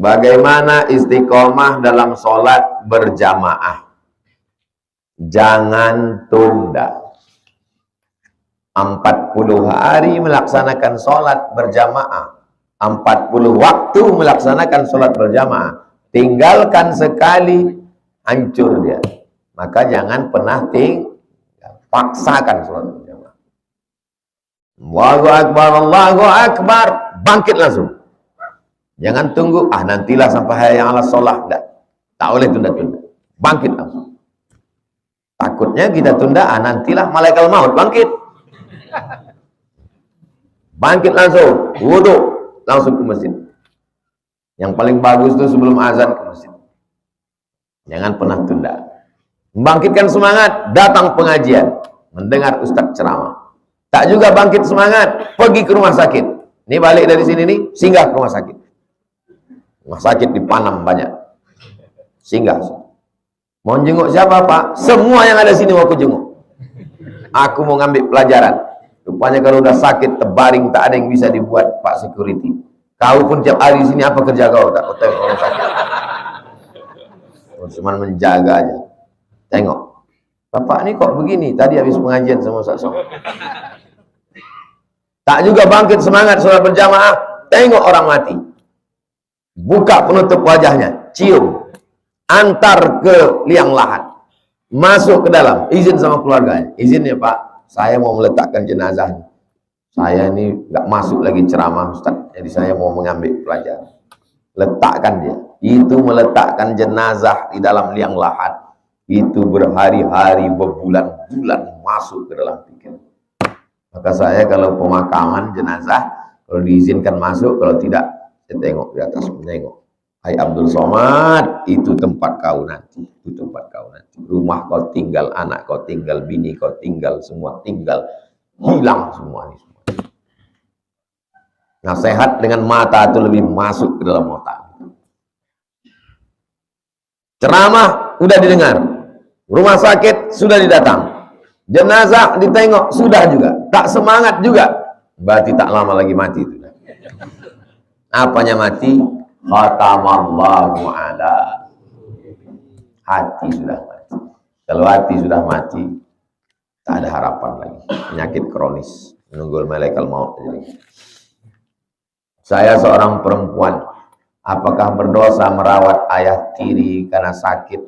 Bagaimana istiqomah dalam sholat berjamaah? Jangan tunda. 40 hari melaksanakan sholat berjamaah, 40 waktu melaksanakan sholat berjamaah. Tinggalkan sekali, hancur dia. Maka jangan pernah paksakan sholat berjamaah. Allahu Akbar, Allahu Akbar, bangkit langsung. Jangan tunggu, nantilah sampai hayya 'alas sholat. Tak boleh tunda-tunda. Bangkit langsung. Takutnya kita tunda, nantilah malaikat maut bangkit. Bangkit langsung, wudu, langsung ke masjid. Yang paling bagus itu sebelum azan ke masjid. Jangan pernah tunda. Membangkitkan semangat, datang pengajian, mendengar ustaz ceramah. Tak juga bangkit semangat, pergi ke rumah sakit. Ini balik dari sini nih, singgah ke rumah sakit. Rumah sakit di Panam banyak. Singgah. Mau jenguk siapa, Pak? Semua yang ada sini mau aku jenguk. Aku mau ngambil pelajaran. Rupanya kalau udah sakit, terbaring, tak ada yang bisa dibuat, Pak Security. Kau pun tiap hari di sini apa kerja kau? Tak kau tengok orang sakit. Cuma menjaga aja. Tengok. Bapak ini kok begini? Tadi habis pengajian sama Ustaz Somad. Tak juga bangkit semangat sholat berjamaah. Tengok orang mati. Buka penutup wajahnya, cium, antar ke liang lahat, masuk ke dalam, izin sama keluarganya. Izin ya Pak, saya mau meletakkan jenazah. Saya ini nggak masuk lagi ceramah Ustaz, jadi saya mau mengambil pelajaran. Letakkan dia. Itu meletakkan jenazah di dalam liang lahat. Itu berhari-hari, berbulan-bulan masuk ke dalam pikiran. Maka saya kalau pemakaman jenazah, kalau diizinkan masuk, kalau tidak, saya tengok di atas, menengok. Hai Abdul Somad, itu tempat kau nanti. Itu tempat kau nanti. Rumah kau tinggal, anak kau tinggal, bini kau tinggal, semua tinggal. Hilang semua ini. Nasihat dengan mata itu lebih masuk ke dalam otak. Ceramah sudah didengar. Rumah sakit sudah didatang. Jenazah ditengok sudah juga. Tak semangat juga. Berarti tak lama lagi mati itu. Apanya mati? Khatamallahu ala. Hati sudah mati. Kalau hati sudah mati, tak ada harapan lagi. Penyakit kronis, menunggu malaikat maut. Saya seorang perempuan. Apakah berdosa merawat ayah tiri karena sakit?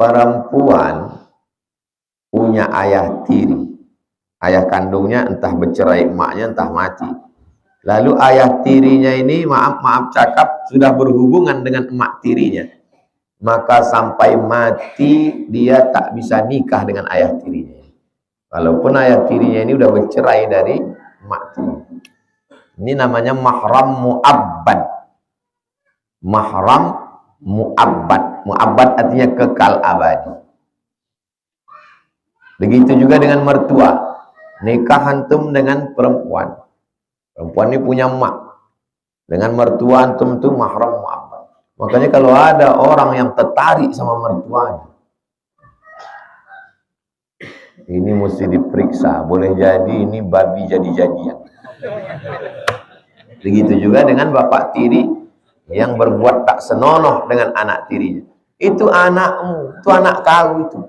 Perempuan punya ayah tiri. Ayah kandungnya entah bercerai emaknya, entah mati. Lalu ayah tirinya ini, maaf cakap, sudah berhubungan dengan emak tirinya. Maka sampai mati, dia tak bisa nikah dengan ayah tirinya. Walaupun ayah tirinya ini udah bercerai dari emak tirinya. Ini namanya mahram mu'abbad. Mahram mu'abbad. Mu'abbad artinya kekal abadi. Begitu juga dengan mertua. Nikah antum dengan perempuan. Perempuan ini punya emak. Dengan mertua antum itu mahram mu'abbad. Makanya kalau ada orang yang tertarik sama mertuanya, ini mesti diperiksa. Boleh jadi ini babi jadi-jadian. Begitu juga dengan bapak tiri yang berbuat tak senonoh dengan anak tirinya. Itu anakmu, itu anak kau itu.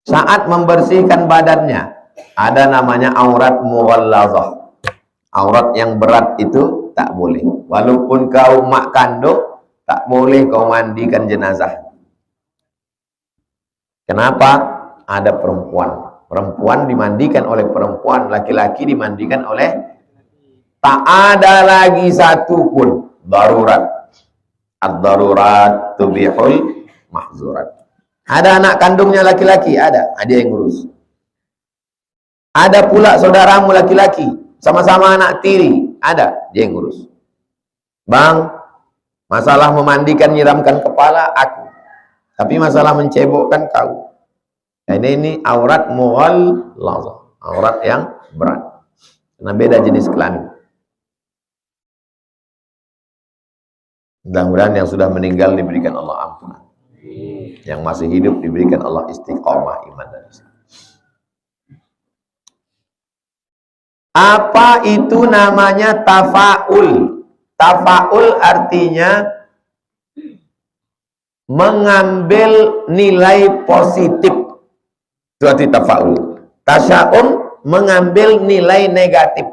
Saat membersihkan badannya, ada namanya aurat mughallazah. Aurat yang berat itu tak boleh. Walaupun kau mak kandung, tak boleh kau mandikan jenazah. Kenapa? Ada perempuan. Perempuan dimandikan oleh perempuan, laki-laki dimandikan oleh. Tak ada lagi satu pun darurat. Ad-darurat tubihul mahzurat. Ada anak kandungnya laki-laki, ada yang ngurus. Ada pula saudaramu laki-laki, sama-sama anak tiri, ada dia yang ngurus. Bang, masalah memandikan, nyiramkan kepala, aku. Tapi masalah mencebokkan kau. Ini aurat mughallazah, aurat yang berat. Karena beda jenis kelamin. Mudah-mudahan yang sudah meninggal diberikan Allah ampunan. Yang masih hidup diberikan Allah istiqamah iman dan Islam. Apa itu namanya tafa'ul? Tafa'ul artinya mengambil nilai positif. Itu arti tafa'ul. Tasya'um mengambil nilai negatif.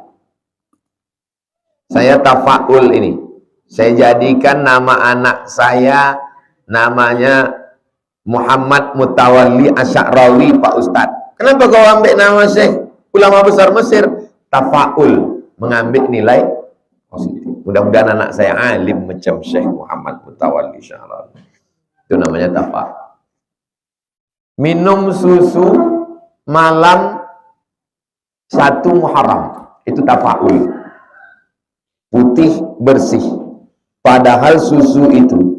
Saya tafa'ul ini. Saya jadikan nama anak saya namanya Muhammad Mutawalli Asy'arawi, Pak Ustadz. Kenapa kau ambil nama Syekh ulama besar Mesir? Tafa'ul, mengambil nilai positif. Mudah-mudahan anak saya alim macam Syekh Muhammad Mutawalli Asy'arawi. Itu namanya tafa'ul. Minum susu malam 1 Muharram, itu tafa'ul. Putih bersih. Padahal susu itu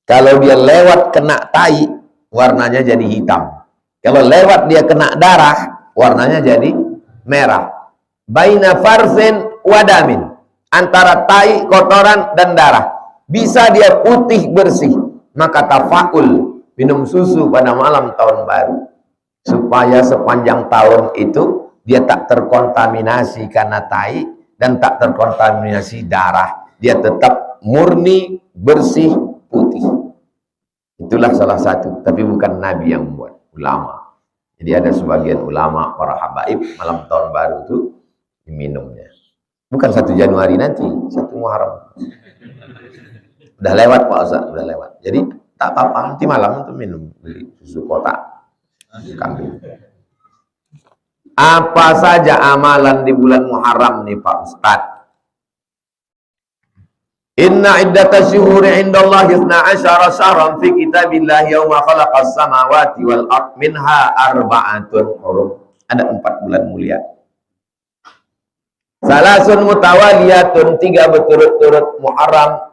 kalau dia lewat kena tai, warnanya jadi hitam. Kalau lewat dia kena darah, warnanya jadi merah. Baina farsin wadamin, antara tai, kotoran, dan darah. Bisa dia putih bersih. Maka tafa'ul, minum susu pada malam tahun baru, supaya sepanjang tahun itu dia tak terkontaminasi karena tai dan tak terkontaminasi darah. Dia tetap murni, bersih, putih. Itulah salah satu, tapi bukan Nabi yang membuat, ulama. Jadi ada sebagian ulama, para habaib, malam tahun baru itu diminumnya. Bukan 1 Januari nanti, 1 Muharram. Udah lewat Pak Ustaz, udah lewat. Jadi tak apa-apa, nanti malam itu minum, beli susu kotak kambing. Apa saja amalan di bulan Muharram nih Pak Ustaz? Inna iddatash syuhuri indallahi 12 syahran fi kitabillahi yauma khalaqas samawati wal ard minha arba'atun hurum. Ada 4 bulan mulia. Salasun mutawaliyatun, 3 berturut-turut, Muharram,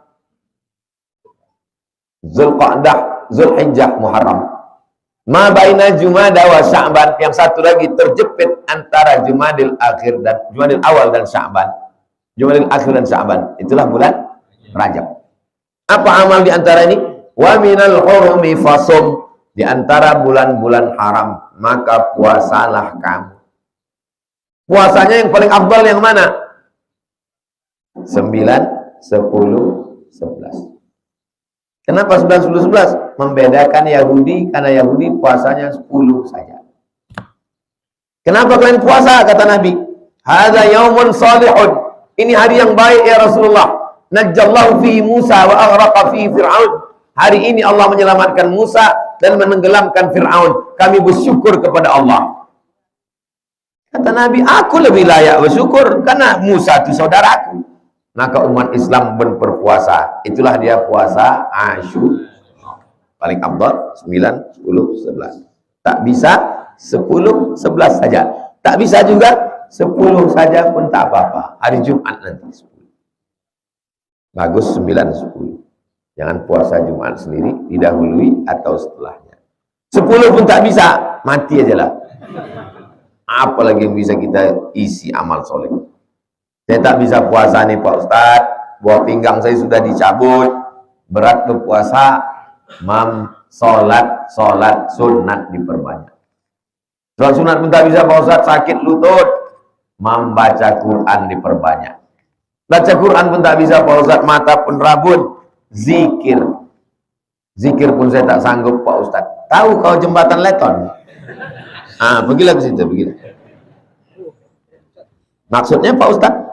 Zulqa'dah, Zulhijjah, Muharram. Ma baina Jumada wa Sya'ban, yang satu lagi terjepit antara Jumadil akhir dan Jumadil awal dan Sya'ban. Jumadil akhir dan Sya'ban, itulah bulan Rajab. Apa amal di antara ini? Wa minal hurumi fasum, di antara bulan-bulan haram maka puasalah kamu. Puasanya yang paling afdal yang mana? 9, 10, 11. Kenapa 9, 10, 11? Membedakan Yahudi, karena Yahudi puasanya 10 saja. Kenapa kalian puasa? Kata Nabi, hadza yaumun salihun, ini hari yang baik ya Rasulullah. Najjallahu fi Musa wa aghraqa fi Fir'aun. Hari ini Allah menyelamatkan Musa dan menenggelamkan Fir'aun. Kami bersyukur kepada Allah. Kata Nabi, aku lebih layak bersyukur karena Musa itu saudaraku. Maka umat Islam berpuasa. Itulah dia puasa Asyura. Paling afdal 9, 10, 11. Tak bisa 10, 11 saja. Tak bisa juga 10 saja pun tak apa-apa. Hari Jumat nanti 10. Bagus 9, 10. Jangan puasa Jumat sendiri, didahului atau setelahnya. 10 pun tak bisa, mati aja lah. Apalagi yang bisa kita isi amal soleh. Saya tak bisa puasa nih Pak Ustadz, buah pinggang saya sudah dicabut, berat berpuasa. Sholat sunat diperbanyak. Sholat sunat pun tak bisa Pak Ustadz, sakit lutut. Membaca Quran diperbanyak. Baca Quran pun tak bisa Pak Ustadz, mata pun rabun. Zikir pun saya tak sanggup Pak Ustadz. Tahu kau jembatan Leton? Pergilah ke situ, pergilah. Maksudnya Pak Ustadz,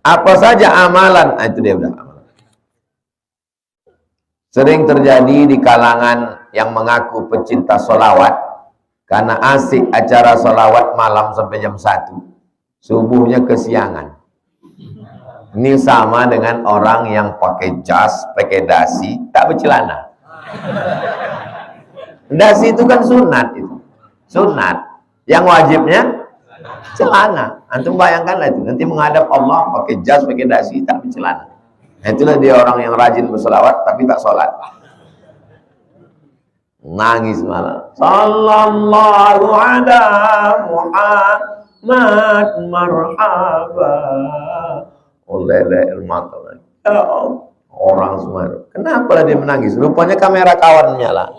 apa saja amalan? Itu dia udah amalan. Sering terjadi di kalangan yang mengaku pecinta sholawat, karena asik acara sholawat malam sampai jam 1, subuhnya kesiangan. Ini sama dengan orang yang pakai jas, pakai dasi, tak bercelana. Dasi itu kan sunat itu. Sunat. Yang wajibnya celana. Antum bayangkanlah itu. Nanti menghadap Allah pakai jas, pakai dasi, tak bercelana. Nah, itulah dia orang yang rajin berselawat tapi tak sholat. Nangis malah. Sallallahu ala Muhammad marhaba. Oleh mata lagi. Ya Allah, orang semua. Kenapa dia menangis? Rupanya kamera kawan nyala.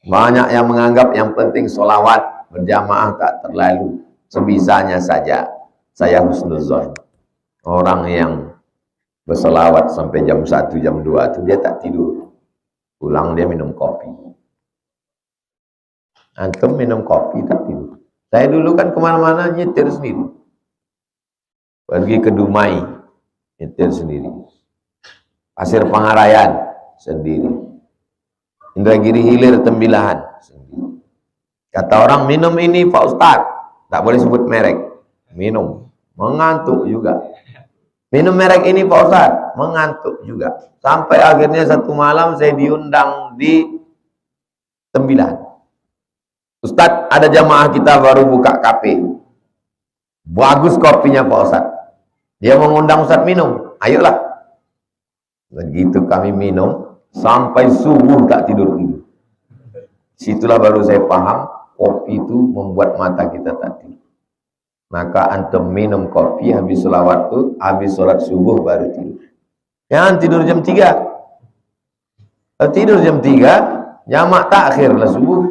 Banyak yang menganggap yang penting sholawat berjamaah tak terlalu, sebisanya saja. Saya husnuzon. Orang yang bersolawat sampai jam 1, jam 2 itu dia tak tidur. Pulang dia minum kopi. Antum minum kopi tak tidur. Saya dulu kan kemana-mana nyetir sendiri. Pergi ke Dumai, nyetir sendiri. Pasir Pangarayan, sendiri. Indragiri Hilir Tembilahan sendiri. Kata orang minum ini Pak Ustadz, tak boleh sebut merek. Minum, mengantuk juga. Minum merek ini Pak Ustadz, mengantuk juga. Sampai akhirnya satu malam saya diundang di Tembilahan. Ustadz, ada jamaah kita baru buka kafe. Bagus kopinya Pak Ustadz. Dia mengundang Ustadz minum, ayolah. Begitu kami minum, sampai subuh tak tidur-tidur. Situlah baru saya paham, kopi itu membuat mata kita tak tidur. Maka antum minum kopi habis sholawat tuh, habis sholat subuh baru tidur. Jangan tidur jam 3. Kalau tidur jam 3, jamak takhir lah subuh.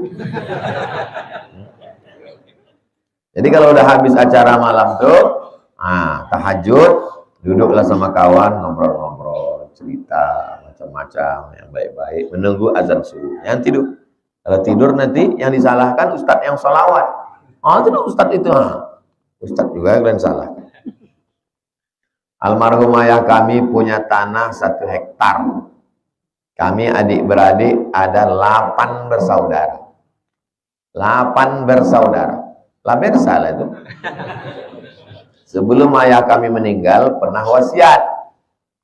Jadi kalau udah habis acara malam tuh, tahajud, duduklah sama kawan, ngobrol-ngobrol, cerita macam-macam yang baik-baik, menunggu azan subuh. Yang tidur, kalau tidur nanti yang disalahkan ustadz yang sholawat. Tidak ustadz itu, ustadz juga kalian salah. Almarhum ayah kami punya tanah 1 hektar. Kami adik-beradik ada 8 bersaudara. 8 bersaudara. Lah bersalah itu. Sebelum ayah kami meninggal pernah wasiat.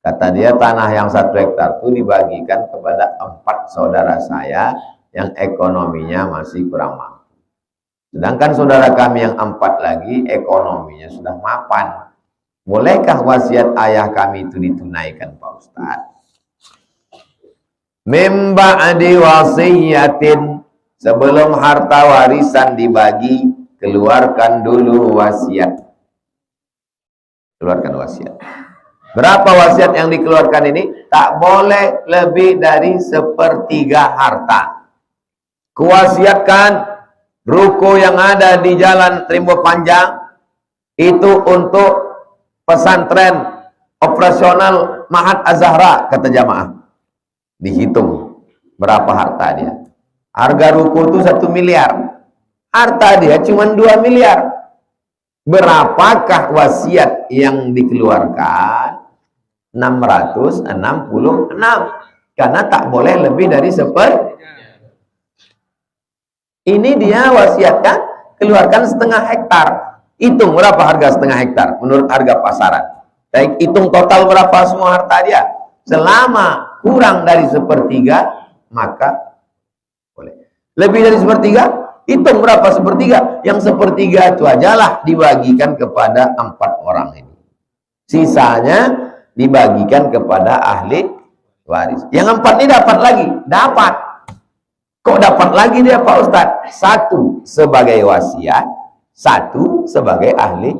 Kata dia tanah yang 1 hektar itu dibagikan kepada 4 saudara saya yang ekonominya masih kurang mampu. Sedangkan saudara kami yang 4 lagi ekonominya sudah mapan. Bolehkah wasiat ayah kami itu ditunaikan Pak Ustadz? Mim ba'di wasiyatin, sebelum harta warisan dibagi, keluarkan dulu wasiat. Keluarkan wasiat. Berapa wasiat yang dikeluarkan ini? Tak boleh lebih dari 1/3 harta. Kuwasiatkan ruko yang ada di Jalan Trimbo Panjang itu untuk pesantren operasional Mahat Az-Zahra, kata jamaah. Dihitung berapa harta dia. Harga ruko itu 1 miliar. Harta dia cuma 2 miliar. Berapakah wasiat yang dikeluarkan? 666. Karena tak boleh lebih dari 1/3. Ini dia wasiatkan, keluarkan 1/2 hektar. Hitung berapa harga 1/2 hektar menurut harga pasaran. Baik, hitung total berapa semua harta dia. Selama kurang dari 1/3, maka boleh. Lebih dari 1/3, hitung berapa 1/3. Yang 1/3 itu ajalah dibagikan kepada 4 orang ini. Sisanya dibagikan kepada ahli waris. Yang 4 ini dapat lagi. Dapat. Kok dapat lagi dia Pak Ustadz? 1 sebagai wasiat, 1 sebagai ahli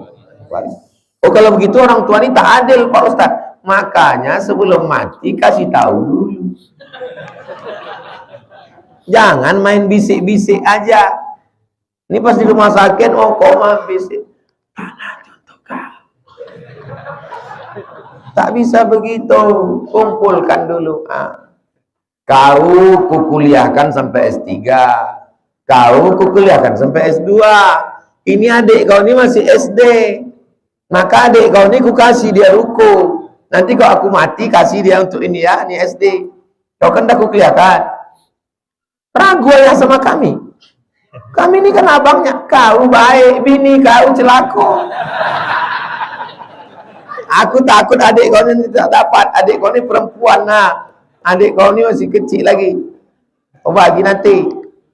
waris. Oh kalau begitu orang tua ini tak adil Pak Ustadz. Makanya sebelum mati kasih tahu dulu. Jangan main bisik-bisik aja. Ini pas di rumah sakit mau koma bisik. Tak bisa begitu. Kumpulkan dulu. Kau kukuliahkan sampai S3. Kau kukuliahkan sampai S2. Ini adik kau ini masih SD. Maka adik kau ini kukasih dia ruko. Nanti kalau aku mati kasih dia untuk ini ya, ini SD. Kau kan dah kukuliahkan. Ragu ya sama kami. Kami ini kan abangnya. Kau baik, bini kau celaka. Aku takut adik kau ini tidak dapat. Adik kau ini perempuan. Adik kau ini masih kecil lagi. Oh bagi nanti.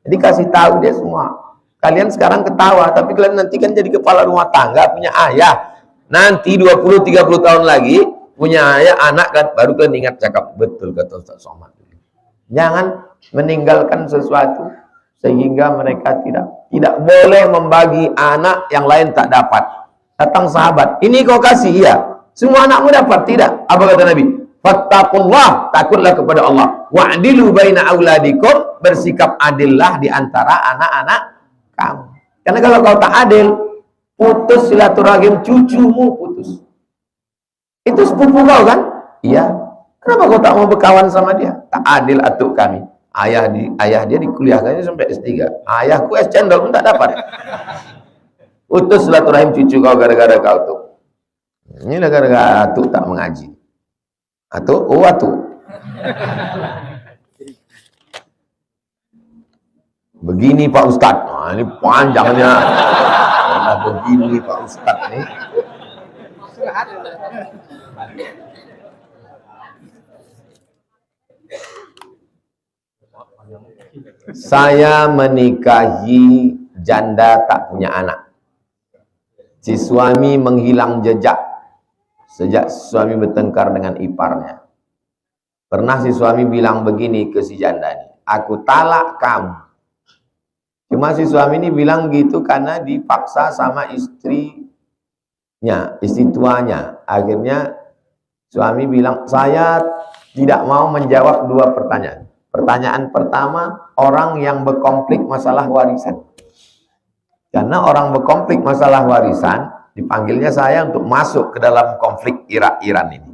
Jadi kasih tahu dia semua. Kalian sekarang ketawa. Tapi kalian nanti kan jadi kepala rumah tangga. Punya ayah. Nanti 20-30 tahun lagi. Punya ayah, anak kan. Baru kalian ingat cakap. Betul kata Ustaz Somad. Jangan meninggalkan sesuatu. Sehingga mereka tidak boleh membagi anak yang lain tak dapat. Datang sahabat. Ini kau kasih. Iya. Semua anakmu dapat? Tidak. Apa kata Nabi? Fattaqullah, takutlah kepada Allah. Wa'dilu baina auladikum, bersikap adillah di antara anak-anak kamu. Karena kalau kau tak adil, putus silaturahim cucumu putus. Itu sepupu kau kan? Iya. Kenapa kau tak mau berkawan sama dia? Tak adil atuk kami. Ayah dia dikuliahkannya sampai S3. Ayahku S cendol pun tak dapat. Putus silaturahim cucu kau gara-gara kau tuh. Inilah gara-gara atuk tak mengaji. Atuk, begini Pak Ustadz. Nah, ini panjangnya. Nah, begini Pak Ustadz nih. Saya menikahi janda tak punya anak. Si suami menghilang jejak sejak suami bertengkar dengan iparnya. Pernah si suami bilang begini ke si janda ini, aku talak kamu. Cuma si suami ini bilang gitu karena dipaksa sama istrinya, istri tuanya. Akhirnya suami bilang, saya tidak mau menjawab dua pertanyaan. Pertanyaan pertama, orang yang berkonflik masalah warisan. Karena orang berkonflik masalah warisan, dipanggilnya saya untuk masuk ke dalam konflik Irak-Iran ini.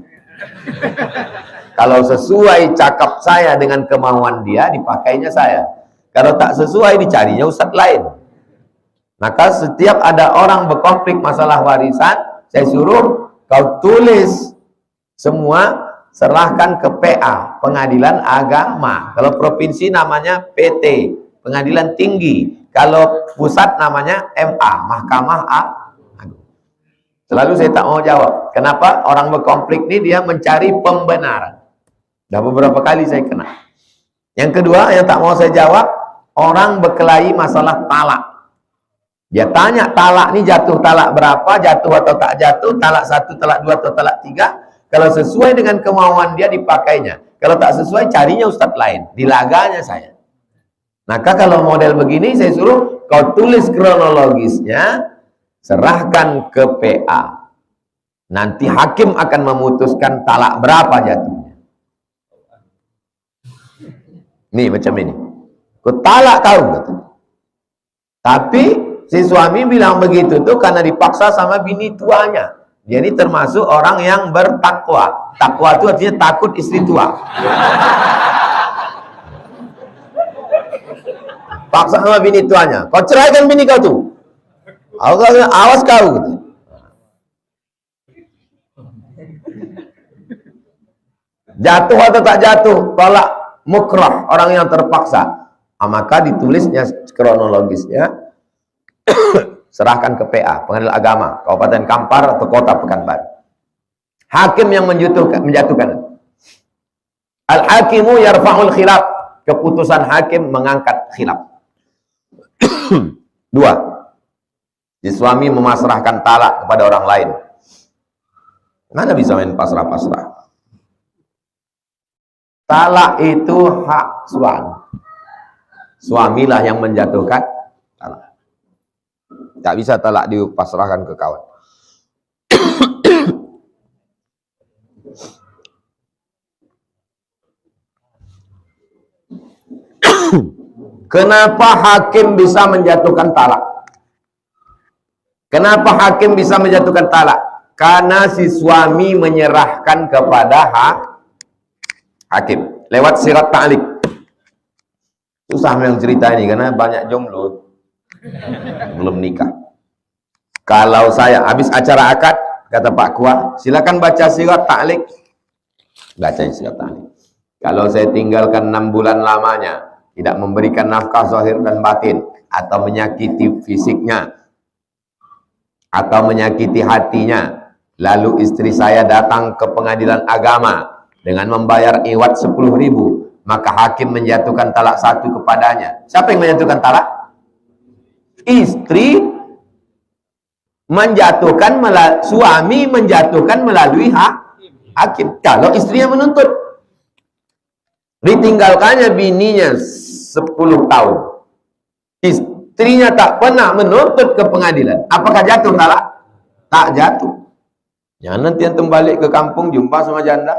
Kalau sesuai cakap saya dengan kemauan dia, dipakainya saya. Kalau tak sesuai, dicarinya ustadz lain. Maka setiap ada orang berkonflik masalah warisan, saya suruh kau tulis semua, serahkan ke PA, Pengadilan Agama. Kalau provinsi namanya PT, Pengadilan Tinggi. Kalau pusat namanya MA, Mahkamah Agung. Selalu saya tak mau jawab. Kenapa? Orang berkonflik ini dia mencari pembenaran. Dah beberapa kali saya kena. Yang kedua, yang tak mau saya jawab, orang berkelahi masalah talak. Dia tanya talak ini jatuh talak berapa, jatuh atau tak jatuh, talak 1, talak 2 atau talak 3. Kalau sesuai dengan kemauan dia dipakainya. Kalau tak sesuai, carinya ustadz lain. Dilaganya saya. Maka kalau model begini saya suruh kau tulis kronologisnya, serahkan ke PA. Nanti hakim akan memutuskan talak berapa jatuhnya. Nih macam ini. Kau talak kau kata. Tapi si suami bilang begitu tuh karena dipaksa sama bini tuanya. Dia ini termasuk orang yang bertakwa. Takwa itu artinya takut istri tua. Paksa sama bini tuanya, kau ceraikan bini kau tuh. Awas kau gitu. Jatuh atau tak jatuh, tolak mukrah, orang yang terpaksa. Maka ditulisnya kronologisnya, serahkan ke PA, Pengadilan Agama, Kabupaten Kampar atau Kota Pekanbaru. Hakim yang menjatuhkan. Al-hakimu yarfa'ul khilaf, keputusan hakim mengangkat khilaf. 2. Si suami memasrahkan talak kepada orang lain. Mana bisa main pasrah-pasrah? Talak itu hak suami. Suamilah yang menjatuhkan talak. Tak bisa talak dipasrahkan ke kawan. Kenapa hakim bisa menjatuhkan talak? Kenapa hakim bisa menjatuhkan talak? Karena si suami menyerahkan kepada hakim lewat sirat ta'liq. Susah yang cerita ini karena banyak jomblo belum nikah. Kalau saya habis acara akad, kata Pak Kua, silakan baca sirat ta'liq. Baca sirat ta'liq. Kalau saya tinggalkan 6 bulan lamanya, tidak memberikan nafkah zahir dan batin, atau menyakiti fisiknya, atau menyakiti hatinya, lalu istri saya datang ke Pengadilan Agama dengan membayar iwat 10.000, maka hakim menjatuhkan talak 1 kepadanya. Siapa yang menjatuhkan talak? Istri menjatuhkan, suami menjatuhkan melalui hakim. Kalau istrinya menuntut, ditinggalkannya bininya 10 tahun, istrinya tak pernah menuntut ke pengadilan, apakah jatuh talak? Tak jatuh. Jangan nanti antum balik ke kampung jumpa sama janda,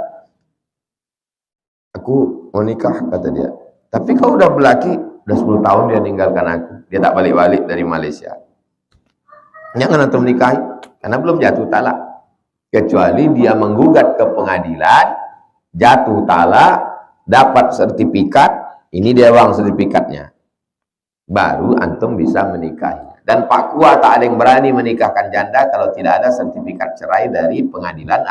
Aku mau nikah, kata dia. Tapi kau udah berlaki, udah 10 tahun dia ninggalkan aku. Dia tak balik-balik dari Malaysia. Jangan antum nikahi, karena belum jatuh talak. Kecuali dia menggugat ke pengadilan, jatuh talak, dapat sertifikat, ini dia uang sertifikatnya. Baru antum bisa menikahi. Dan Pak Kua tak ada yang berani menikahkan janda kalau tidak ada sertifikat cerai dari pengadilan.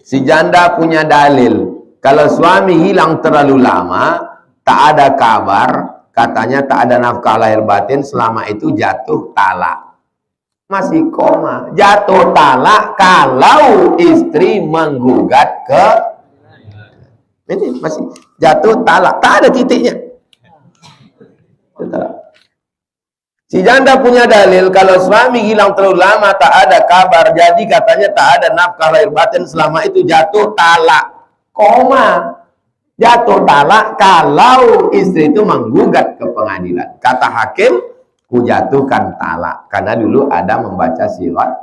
Si janda punya dalil. Kalau suami hilang terlalu lama, tak ada kabar, katanya tak ada nafkah lahir batin, selama itu jatuh talak. Masih koma. Jatuh talak kalau istri menggugat ke... Ini masih jatuh talak. Tak ada titiknya. Si janda punya dalil, kalau suami hilang terlalu lama, tak ada kabar, jadi katanya tak ada nafkah lahir batin, selama itu jatuh talak. Koma. Jatuh talak kalau istri itu menggugat ke pengadilan. Kata hakim, ku jatuhkan talak. Karena dulu ada membaca sirat.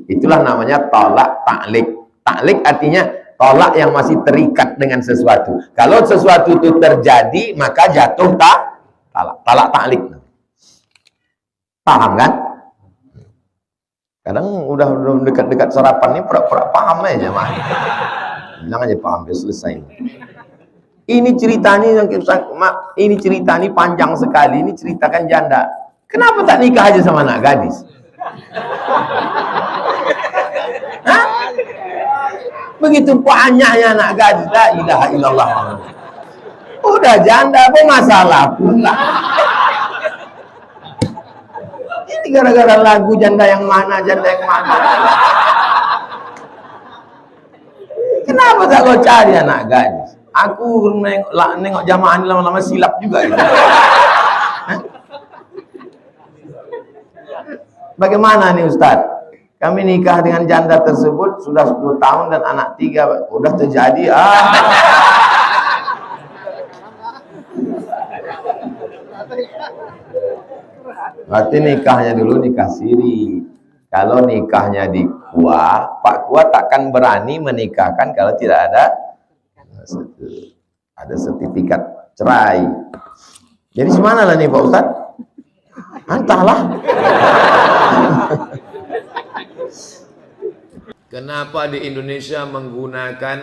Itulah namanya tolak taklik. Taklik artinya tolak yang masih terikat dengan sesuatu. Kalau sesuatu itu terjadi, maka jatuh talak. Talak taklik. Paham kan? Kadang udah dekat-dekat sarapan ini pura-pura paham aja mah. Bilang aja paham, biar selesai. Ini ceritanya ini cerita ini panjang sekali. Ini ceritakan janda. Kenapa tak nikah aja sama anak gadis? Hah? Begitu banyaknya anak gadis, la ilaha illallah. Udah janda apa masalah pula. Ini gara-gara lagu janda yang mana. Kenapa tak kau cari anak gadis? Aku nengok jamaah ini lama-lama silap juga gitu. Bagaimana nih Ustaz? Kami nikah dengan janda tersebut sudah 10 tahun dan anak 3. Udah terjadi. Berarti nikahnya dulu nikah siri. Kalau nikahnya di Kua, Pak Kua takkan berani menikahkan kalau tidak ada sertifikat cerai. Jadi semana lah nih Pak Ustaz? Entahlah. Kenapa di Indonesia menggunakan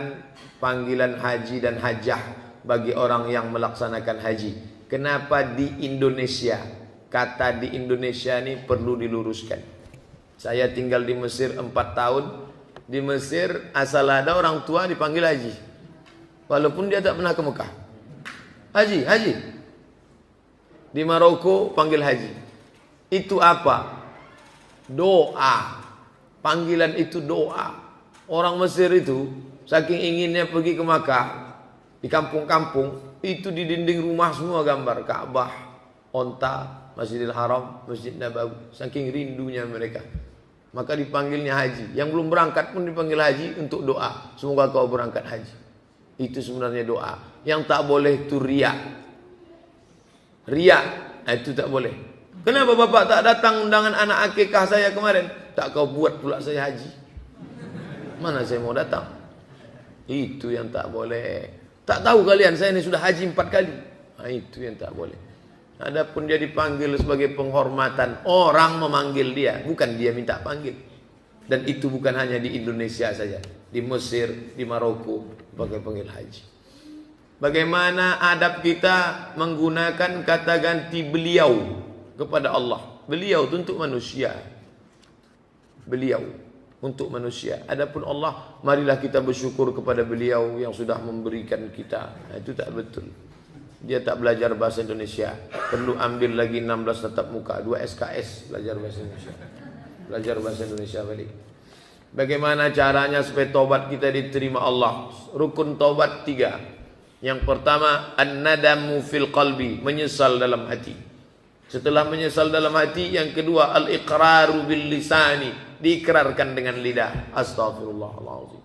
panggilan haji dan hajah bagi orang yang melaksanakan haji? Kenapa di Indonesia? Kata di Indonesia ini perlu diluruskan. Saya tinggal di Mesir 4 tahun. Di Mesir asal ada orang tua dipanggil haji, walaupun dia tak pernah ke Mekah. Haji. Di Maroko panggil haji. Itu apa? Doa. Panggilan itu doa. Orang Mesir itu saking inginnya pergi ke Mekah, di kampung-kampung itu di dinding rumah semua gambar Ka'bah, onta, Masjidil Haram, Masjid Nabawi. Saking rindunya mereka, maka dipanggilnya haji. Yang belum berangkat pun dipanggil haji untuk doa. Semoga kau berangkat haji. Itu sebenarnya doa. Yang tak boleh itu riak. Riak, itu tak boleh. Kenapa bapak tak datang undangan anak akikah saya kemarin? Tak kau buat pula saya haji. Mana saya mau datang? Itu yang tak boleh. Tak tahu kalian saya ini sudah haji 4 kali. Nah, itu yang tak boleh. Adapun dia dipanggil sebagai penghormatan, orang memanggil dia, bukan dia minta panggil. Dan itu bukan hanya di Indonesia saja, di Mesir, di Maroko, pakai panggil haji. Bagaimana adab kita menggunakan kata ganti beliau kepada Allah? Beliau itu untuk manusia. Beliau untuk manusia. Adapun Allah, marilah kita bersyukur kepada beliau yang sudah memberikan kita. Nah, itu tak betul. Dia tak belajar bahasa Indonesia, perlu ambil lagi 16 tatap muka, 2 SKS belajar bahasa Indonesia. Belajar bahasa Indonesia balik. Bagaimana caranya supaya taubat kita diterima Allah? Rukun taubat 3. Yang pertama, an-nadamu fil qalbi, menyesal dalam hati. Setelah menyesal dalam hati, yang kedua al-iqraru bil lisani, diikrarkan dengan lidah, astaghfirullahaladzim.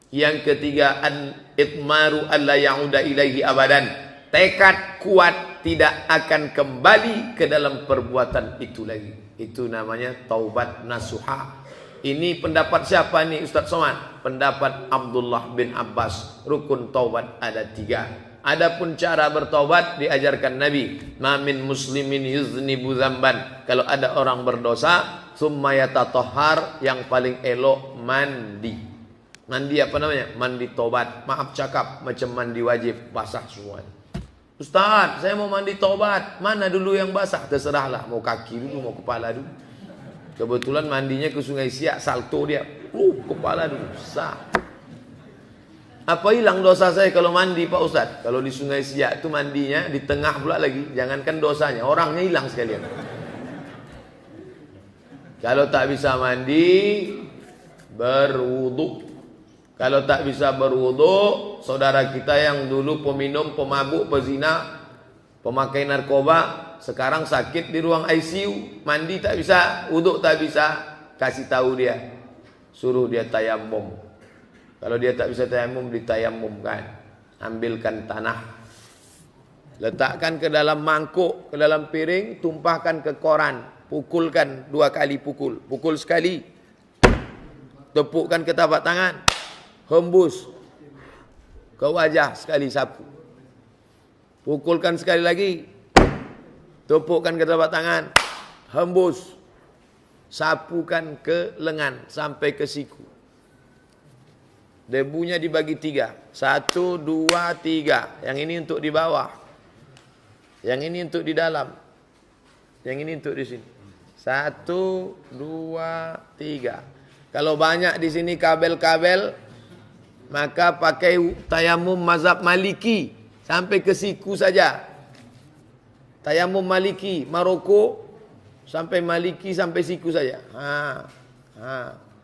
Yang ketiga, an-itmaru alla ya'uda ilaihi abadan, tekad kuat tidak akan kembali ke dalam perbuatan itu lagi. Itu namanya taubat nasuha. Ini pendapat siapa nih Ustaz Somad? Pendapat Abdullah bin Abbas. Rukun taubat ada 3. Adapun cara bertobat diajarkan Nabi. Ma min muslimin yuznibu dzamban. Kalau ada orang berdosa, summa yatatahhar, yang paling elok mandi. Mandi apa namanya? Mandi tobat. Maaf cakap, macam mandi wajib, basah semua. Ustaz, saya mau mandi tobat. Mana dulu yang basah? Terserahlah, mau kaki dulu, mau kepala dulu. Kebetulan mandinya ke Sungai Siak, salto dia. Kepala dulu, sah. Apa hilang dosa saya kalau mandi Pak Ustaz? Kalau di Sungai Siak itu mandinya di tengah pula lagi. Jangankan dosanya, orangnya hilang sekalian. Kalau tak bisa mandi, berwudu. Kalau tak bisa berwudu, saudara kita yang dulu peminum, pemabuk, pezina, pemakai narkoba, sekarang sakit di ruang ICU, mandi tak bisa, wudu tak bisa, kasih tahu dia, suruh dia tayamum. Kalau dia tak bisa tayamum, ditayamumkan. Ambilkan tanah, letakkan ke dalam mangkuk, ke dalam piring, tumpahkan ke koran, pukulkan 2 kali pukul sekali, tepukkan ke tapak tangan, hembus ke wajah sekali sapu, pukulkan sekali lagi, tepukkan ke tapak tangan, hembus, sapukan ke lengan sampai ke siku. Debunya dibagi 3. 1, 2, 3. Yang ini untuk di bawah. Yang ini untuk di dalam. Yang ini untuk di sini. 1, 2, 3. Kalau banyak di sini kabel-kabel, maka pakai tayamum mazhab Maliki sampai ke siku saja. Tayamum Maliki, Maroko sampai Maliki sampai siku saja.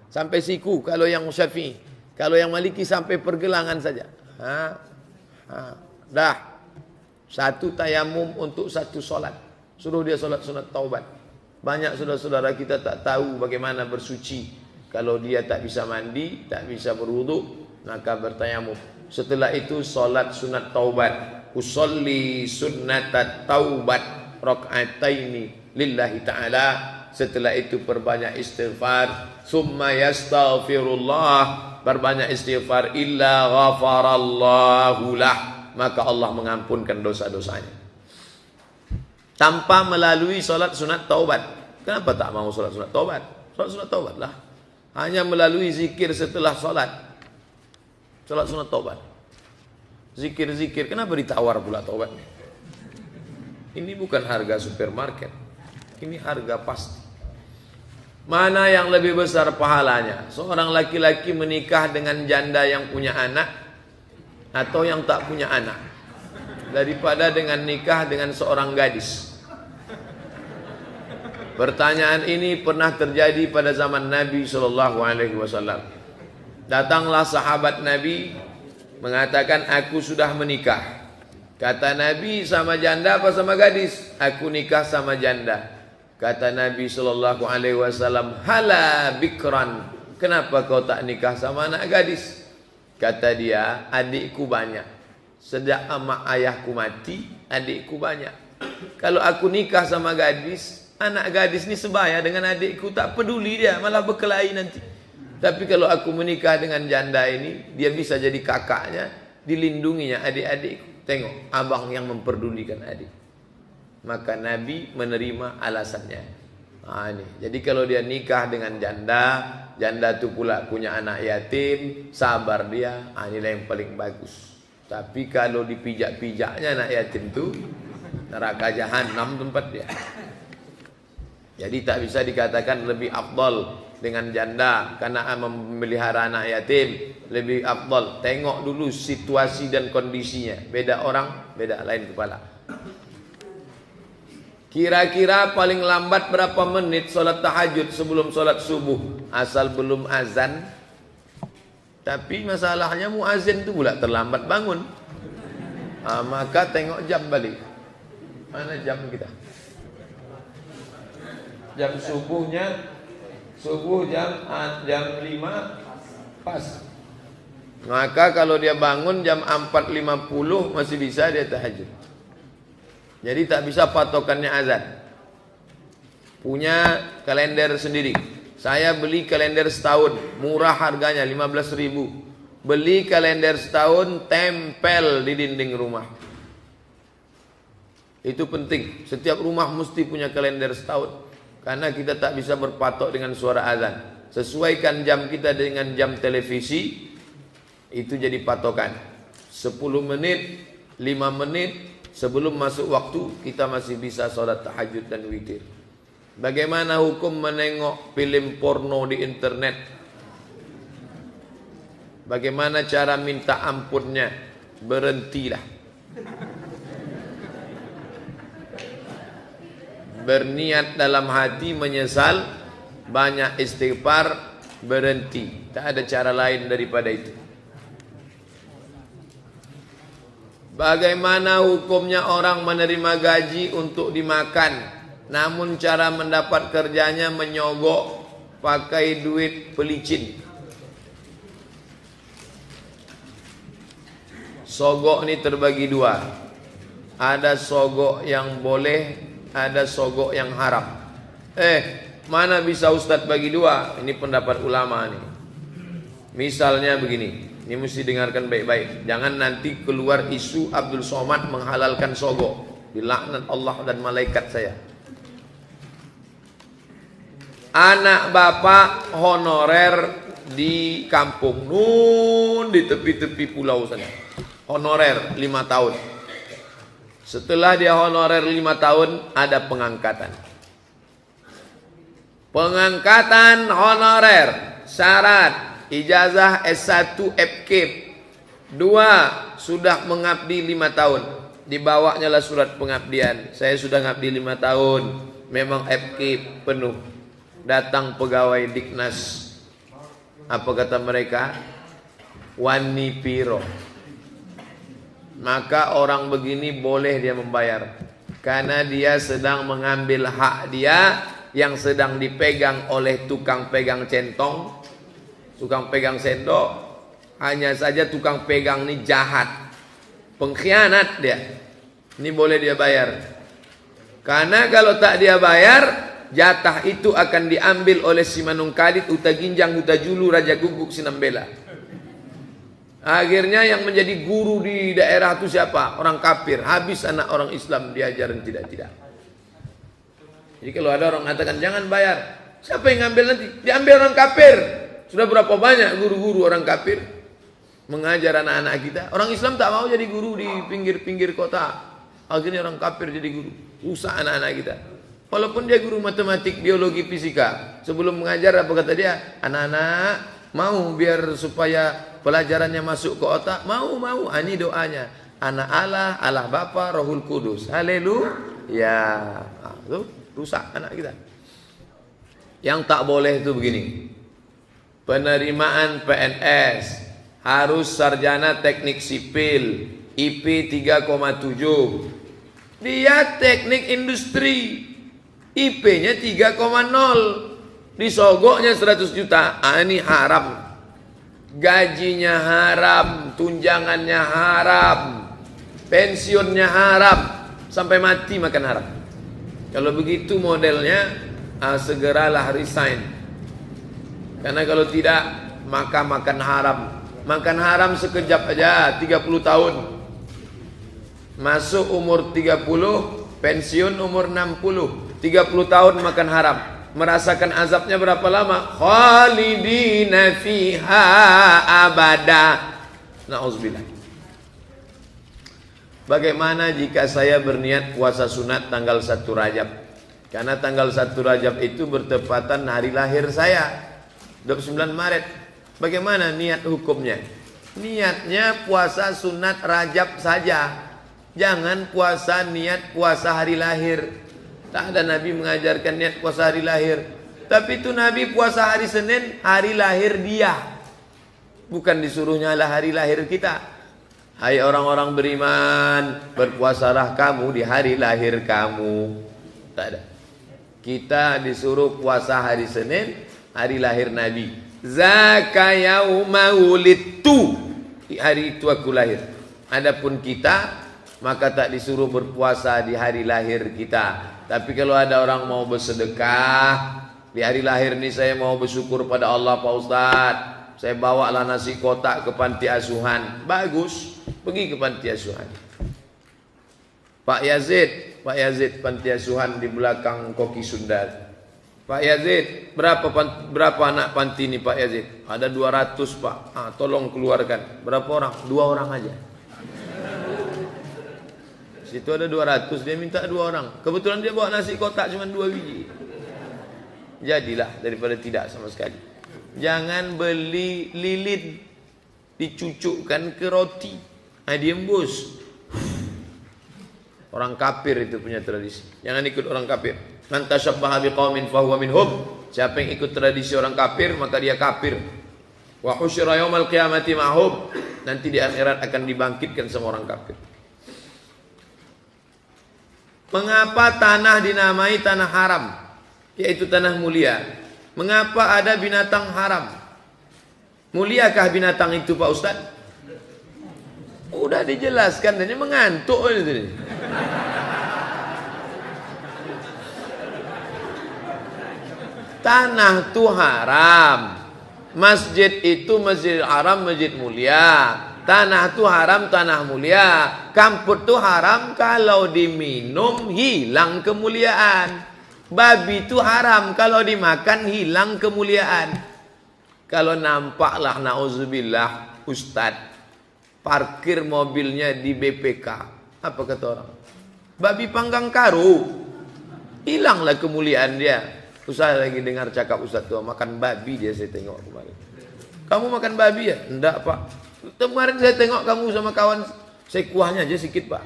Sampai siku kalau yang Syafi'i. Kalau yang Maliki sampai pergelangan saja. Dah. 1 tayamum untuk 1 solat. Suruh dia solat sunat taubat. Banyak saudara-saudara kita tak tahu bagaimana bersuci. Kalau dia tak bisa mandi, tak bisa berwudu, maka bertayamum. Setelah itu solat sunat taubat. Usolli sunnatat taubat raka'ataini lillahi ta'ala. Setelah itu perbanyak istighfar. Summa yastaghfirullah. Berbanyak istighfar. Illa ghafarallahu lah. Maka Allah mengampunkan dosa-dosanya. Tanpa melalui solat sunat taubat. Kenapa tak mau solat sunat taubat? Solat sunat taubat lah. Hanya melalui zikir setelah solat. Solat sunat taubat. Zikir-zikir. Kenapa ditawar pula taubat? Ini bukan harga supermarket. Ini harga pasti. Mana yang lebih besar pahalanya? Seorang laki-laki menikah dengan janda yang punya anak atau yang tak punya anak, daripada dengan nikah dengan seorang gadis. Pertanyaan ini pernah terjadi pada zaman Nabi SAW. Datanglah sahabat Nabi mengatakan, aku sudah menikah. Kata Nabi, sama janda apa sama gadis? Aku nikah sama janda. Kata Nabi SAW, hala bikran, kenapa kau tak nikah sama anak gadis? Kata dia, adikku banyak. Sejak emak ayahku mati, adikku banyak. Kalau aku nikah sama gadis, anak gadis ni sebaya dengan adikku, tak peduli dia, malah berkelahi nanti. Tapi kalau aku menikah dengan janda ini, dia bisa jadi kakaknya, dilindunginya adik-adikku. Tengok, abang yang memperdulikan adik. Maka Nabi menerima alasannya. Ini. Jadi kalau dia nikah dengan janda, janda itu pula punya anak yatim, sabar dia, inilah yang paling bagus. Tapi kalau dipijak-pijaknya anak yatim itu, neraka jahanam tempat dia. Jadi tak bisa dikatakan lebih afdal dengan janda karena memelihara anak yatim, lebih afdal. Tengok dulu situasi dan kondisinya. Beda orang, beda lain kepala. Kira-kira paling lambat berapa menit solat tahajud sebelum solat subuh? Asal belum azan. Tapi masalahnya muazin itu pula terlambat bangun. Maka tengok jam balik. Mana jam kita? Jam subuhnya, subuh jam 5 pas. Maka kalau dia bangun jam 4.50 masih bisa dia tahajud. Jadi tak bisa patokannya azan. Punya kalender sendiri. Saya beli kalender setahun, murah harganya 15.000. Beli kalender setahun, tempel di dinding rumah. Itu penting. Setiap rumah mesti punya kalender setahun. Karena kita tak bisa berpatok dengan suara azan. Sesuaikan jam kita dengan jam televisi. Itu jadi patokan. 10 menit, 5 menit sebelum masuk waktu kita masih bisa sholat tahajud dan witir. Bagaimana hukum menengok film porno di internet? Bagaimana cara minta ampunnya? Berhentilah. Berniat dalam hati menyesal, banyak istighfar, berhenti. Tak ada cara lain daripada itu. Bagaimana hukumnya orang menerima gaji untuk dimakan, namun cara mendapat kerjanya menyogok pakai duit pelicin? Sogok ini terbagi dua. Ada sogok yang boleh, ada sogok yang haram. Mana bisa Ustadz bagi dua? Ini pendapat ulama nih. Misalnya begini, ini mesti dengarkan baik-baik. Jangan nanti keluar isu Abdul Somad menghalalkan sogok. Dilaknat Allah dan malaikat saya. Anak bapak honorer di kampung nun, di tepi-tepi pulau sana. Honorer 5 tahun. Setelah dia honorer 5 tahun, ada pengangkatan. Pengangkatan honorer, syarat ijazah S1 FKIP. 2, sudah mengabdi 5 tahun. Dibawanya lah surat pengabdian. Saya sudah ngabdi 5 tahun. Memang FKIP penuh. Datang pegawai Diknas. Apa kata mereka? Wani piro. Maka orang begini boleh dia membayar. Karena dia sedang mengambil hak dia yang sedang dipegang oleh tukang pegang centong, tukang pegang sendok. Hanya saja tukang pegang ini jahat, pengkhianat dia. Ini boleh dia bayar. Karena kalau tak dia bayar, jatah itu akan diambil oleh si Manungkalit, Uta Ginjang, Uta Julu, Raja Guguk, Sinambela. Akhirnya yang menjadi guru di daerah itu siapa? Orang kafir. Habis anak orang Islam diajarin tidak-tidak. Jadi kalau ada orang mengatakan jangan bayar, siapa yang ngambil nanti? Diambil orang kafir. Sudah berapa banyak guru-guru orang kafir mengajar anak-anak kita. Orang Islam tak mau jadi guru di pinggir-pinggir kota. Akhirnya orang kafir jadi guru. Rusak anak-anak kita. Walaupun dia guru matematik, biologi, fisika. Sebelum mengajar apa kata dia? Anak-anak mau biar supaya pelajarannya masuk ke otak. Mau. Ini doanya. Anak Allah, Allah Bapa, Rohul Kudus. Haleluya. Tuh rusak anak kita. Yang tak boleh itu begini. Penerimaan PNS harus sarjana teknik sipil, IP 3,7. Dia teknik industri, IP-nya 3,0. Disogoknya 100 juta. Ini haram. Gajinya haram, tunjangannya haram, pensiunnya haram, sampai mati makan haram. Kalau begitu modelnya, segeralah resign. Karena kalau tidak, maka makan haram. Makan haram sekejap aja, 30 tahun. Masuk umur 30, pensiun umur 60. 30 tahun makan haram. Merasakan azabnya berapa lama? Khalidina fiha abada. Na'udzubillah. Bagaimana jika saya berniat puasa sunat tanggal 1 Rajab? Karena tanggal 1 Rajab itu bertepatan hari lahir saya, 29 Maret. Bagaimana niat hukumnya? Niatnya puasa sunat Rajab saja. Jangan puasa niat puasa hari lahir. Tak ada Nabi mengajarkan niat puasa hari lahir. Tapi itu Nabi puasa hari Senin, hari lahir dia. Bukan disuruhnya lah hari lahir kita. Hai orang-orang beriman, berpuasalah kamu di hari lahir kamu. Tak ada. Kita disuruh puasa hari Senin, hari lahir Nabi. Zaka yauma wulidtu. Di hari itu aku lahir. Adapun kita, maka tak disuruh berpuasa di hari lahir kita. Tapi kalau ada orang mau bersedekah, Di hari lahir ini saya mau bersyukur pada Allah Pak Ustadz. Saya bawalah nasi kotak ke panti asuhan. Bagus, pergi ke panti asuhan. Pak Yazid panti asuhan di belakang Koki Sundar. Pak Yazid, berapa anak panti ini Pak Yazid? Ada 200 Pak. Tolong keluarkan. Berapa orang? 2 orang aja. Situ ada 200, dia minta 2 orang. Kebetulan dia bawa nasi kotak cuma 2 biji. Jadilah daripada tidak sama sekali. Jangan beli lilin dicucukkan ke roti. Diembus. Orang kafir itu punya tradisi. Jangan ikut orang kafir. Man tashabbaha biqaumin fahuwa minhum. Siapa yang ikut tradisi orang kafir maka dia kafir. Wa husyira yaumal qiyamati ma'hum. Nanti di akhirat akan dibangkitkan semua orang kafir. Mengapa tanah dinamai tanah haram? Yaitu tanah mulia. Mengapa ada binatang haram? Muliakah binatang itu Pak Ustaz? Udah dijelaskan, dan ini mengantuk ini. Tanah itu haram. Masjid itu masjid haram, masjid mulia. Tanah itu haram, tanah mulia. Kamput itu haram, kalau diminum hilang kemuliaan. Babi itu haram, kalau dimakan hilang kemuliaan. Kalau nampaklah na'udzubillah Ustadz parkir mobilnya di BPK, apa kata orang? Babi panggang karu, hilanglah kemuliaan dia. Saya lagi dengar cakap Ustadz tua makan babi, dia saya tengok kemarin. Kamu makan babi ya? Enggak Pak. Kemarin saya tengok kamu sama kawan, saya kuahnya aja sedikit Pak.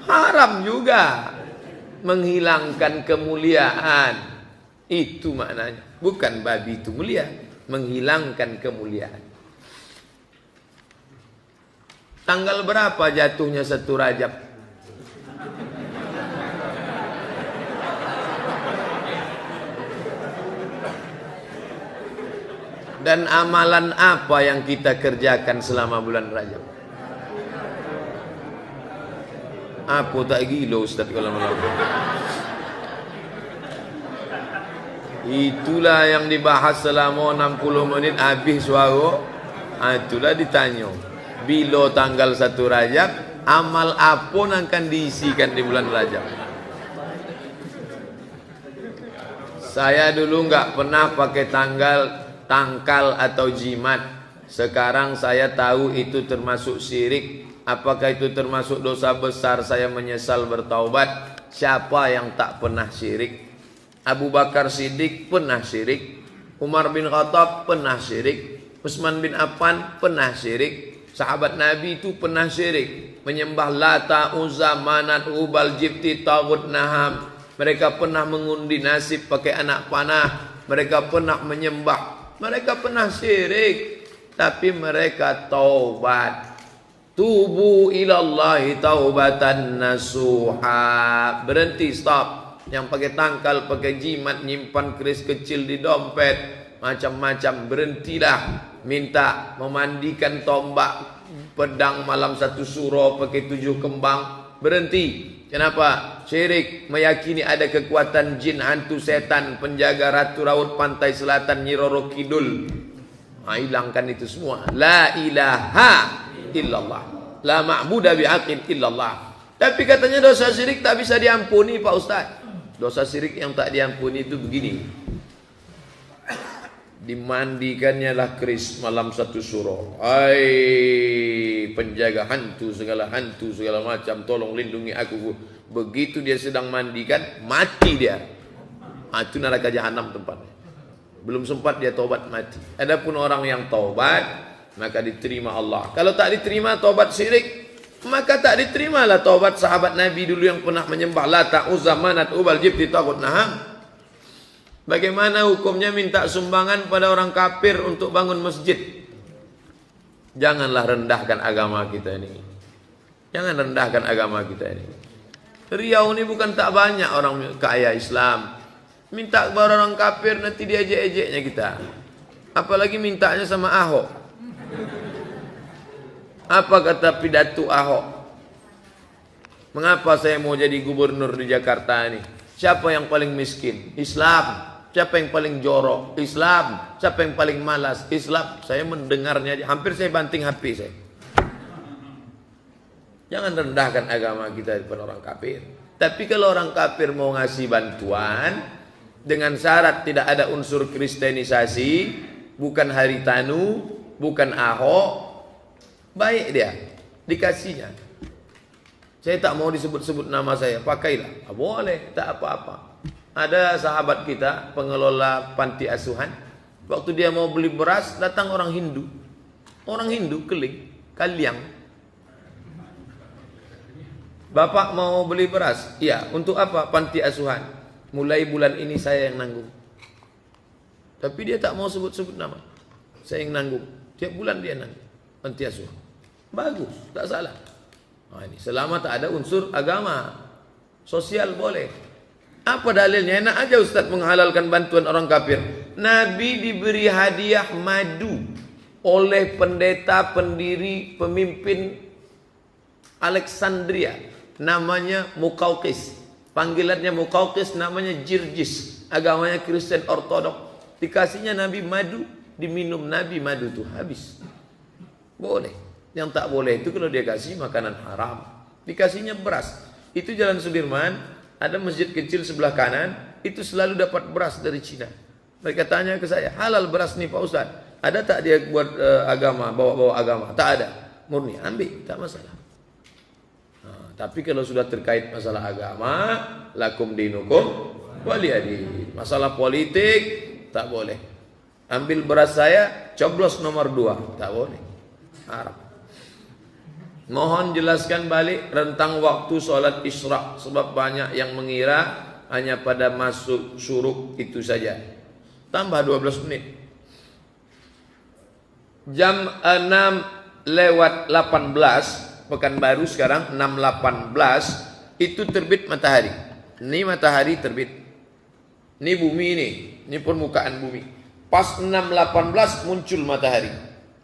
Haram juga. Menghilangkan kemuliaan. Itu maknanya. Bukan babi itu mulia, menghilangkan kemuliaan. Tanggal berapa jatuhnya 1 Rajab? Dan amalan apa yang kita kerjakan selama bulan Rajab? Aku tak gila Ustaz kalau malam. Itulah yang dibahas selama 60 menit habis suara. Itulah ditanya. Bila tanggal 1 Rajab, amal apa yang akan diisikan di bulan Rajab? Saya dulu enggak pernah pakai tangkal atau jimat. Sekarang saya tahu itu termasuk syirik. Apakah itu termasuk dosa besar? Saya menyesal bertaubat. Siapa yang tak pernah syirik? Abu Bakar Siddiq pernah syirik. Umar bin Khattab pernah syirik. Utsman bin Affan pernah syirik. Sahabat Nabi itu pernah syirik. Menyembah Lata, Uzza, Manat, Hubal, Jibti, Taghut, Naham. Mereka pernah mengundi nasib pakai anak panah. Mereka pernah menyembah. Mereka pernah syirik. Tapi mereka taubat. Tubu ilallahi taubatan nasuha. Berhenti, stop. Yang pakai tangkal, pakai jimat, nyimpan keris kecil di dompet, macam-macam, berhentilah. Minta memandikan tombak, pedang malam 1 suro, pakai 7 kembang. Berhenti. Kenapa? Syirik. Meyakini ada kekuatan jin, hantu setan, penjaga ratu raut pantai selatan, Nyi Roro Kidul. Hilangkan itu semua. La ilaha illallah, la ma'budu bihaqqin illallah. Tapi katanya dosa syirik tak bisa diampuni Pak Ustaz. Dosa syirik yang tak diampuni itu begini. Dimandikannya lah keris malam 1 suro. Hai penjaga hantu segala macam, tolong lindungi aku. Begitu dia sedang mandikan, mati dia. Itu neraka jahanam tempatnya. Belum sempat dia taubat, mati. Adapun orang yang taubat, maka diterima Allah. Kalau tak diterima taubat syirik, maka tak diterimalah taubat sahabat Nabi dulu yang pernah menyembah Lata, Uzza, Manat, Hubal, Jibti, Taghut, Naham. Bagaimana hukumnya minta sumbangan pada orang kafir untuk bangun masjid? Janganlah rendahkan agama kita ini. Jangan rendahkan agama kita ini. Riau ini bukan tak banyak orang kaya Islam. Minta kepada orang kafir nanti diejek-ejeknya kita. Apalagi mintanya sama Ahok. Apa kata pidato Ahok? Mengapa saya mau jadi gubernur di Jakarta ini? Siapa yang paling miskin? Islam. Siapa yang paling jorok? Islam. Siapa yang paling malas? Islam. Saya mendengarnya, hampir saya banting HP saya. Jangan rendahkan agama kita di depan orang kafir. Tapi kalau orang kafir mau ngasih bantuan dengan syarat tidak ada unsur kristenisasi, bukan Haritanu, bukan Ahok, baik dia, dikasihnya. Saya tak mau disebut-sebut nama saya, pakailah. Boleh, tak apa-apa. Ada sahabat kita, pengelola panti asuhan, waktu dia mau beli beras, datang orang Hindu. Orang Hindu keling, kaliang. Bapak mau beli beras? Iya, untuk apa? Panti asuhan. Mulai bulan ini saya yang nanggung. Tapi dia tak mau sebut-sebut nama. Saya yang nanggung. Tiap bulan dia nanggung. Panti asuhan. Bagus, tak salah. Nah, ini selama tak ada unsur agama. Sosial boleh. Apa dalilnya? Enak aja Ustaz menghalalkan bantuan orang kafir. Nabi diberi hadiah madu oleh pendeta, pendiri, pemimpin Alexandria. Namanya Muqawqis. Panggilannya Muqawqis, namanya Jirjis. Agamanya Kristen Ortodok. Dikasihnya Nabi madu, diminum Nabi madu itu habis. Boleh. Yang tak boleh itu kalau dia kasih makanan haram. Dikasihnya beras. Itu Jalan Sudirman, ada masjid kecil sebelah kanan, itu selalu dapat beras dari Cina. Mereka tanya ke saya, halal beras nih Pak Ustaz. Ada tak dia buat agama, bawa-bawa agama? Tak ada. Murni, ambil, tak masalah. Tapi kalau sudah terkait masalah agama, lakum dinukum waliyadin. Masalah politik, tak boleh. Ambil beras saya, coblos nomor 2, tak boleh. Haram. Mohon jelaskan balik rentang waktu sholat Isra, sebab banyak yang mengira hanya pada masuk syuruk itu saja. Tambah 12 menit. Jam 6:18 Pekanbaru sekarang 6.18 itu terbit matahari. Ini matahari terbit. Ini bumi ini permukaan bumi. Pas 6.18 muncul matahari.